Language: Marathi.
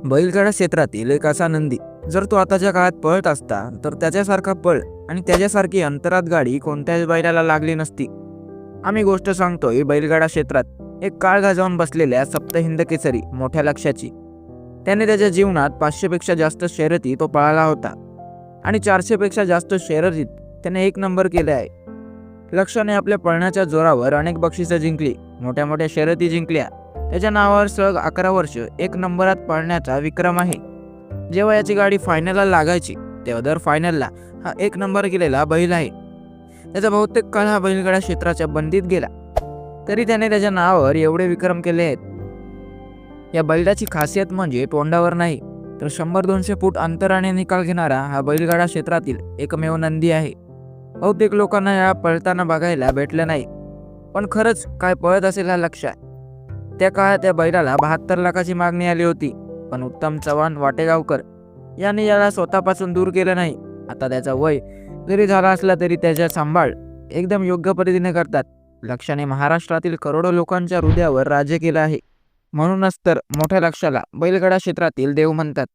बैलगाडा क्षेत्रातील एक असा नंदी, जर तो आताच्या काळात पळत असता तर त्याच्यासारखा पळ आणि त्याच्यासारखी अंतरात गाडी कोणत्याच बैलाला लागली नसती. आम्ही गोष्ट सांगतोय बैलगाडा क्षेत्रात एक काळ गाजवून बसलेल्या सप्तहिंद केसरी मोठ्या लक्ष्याची. त्याने त्याच्या जीवनात 500 पेक्षा जास्त शर्यती तो पळाला होता आणि 400 पेक्षा जास्त शर्यतीत त्याने 1 नंबर केले आहे. लक्ष्याने आपल्या पळण्याच्या जोरावर अनेक बक्षिसं जिंकली, मोठ्या मोठ्या शर्यती जिंकल्या. त्याच्या नावावर सलग 11 वर्ष 1 नंबरात पळण्याचा विक्रम आहे. जेव्हा याची गाडी फायनलला लागायची तेव्हा दर फायनलला हा 1 नंबर केलेला बैल आहे. त्याचा बहुतेक काळ हा बैलगाडा क्षेत्राच्या बंदीत गेला, तरी त्याने त्याच्या नावावर एवढे विक्रम केले आहेत. या बैलाची खासियत म्हणजे तोंडावर नाही तर 100-200 फूट अंतराने निकाल घेणारा हा बैलगाडा क्षेत्रातील एकमेव नंदी आहे. बहुतेक लोकांना या पळताना बघायला भेटलं नाही, पण खरंच काय पळत असेल हा लक्ष्य. त्या काळात त्या बैलाला 72 लाखाची मागणी आली होती, पण उत्तम चव्हाण वाटेगावकर यांनी याला स्वतःपासून दूर केलं नाही. आता त्याचा वय जरी झाला असला तरी त्याचा सांभाळ एकदम योग्य पद्धतीने करतात. लक्ष्याने महाराष्ट्रातील करोडो लोकांच्या हृदयावर राज्य केलं आहे. म्हणूनच तर मोठ्या लक्ष्याला बैलगाडा क्षेत्रातील देव म्हणतात.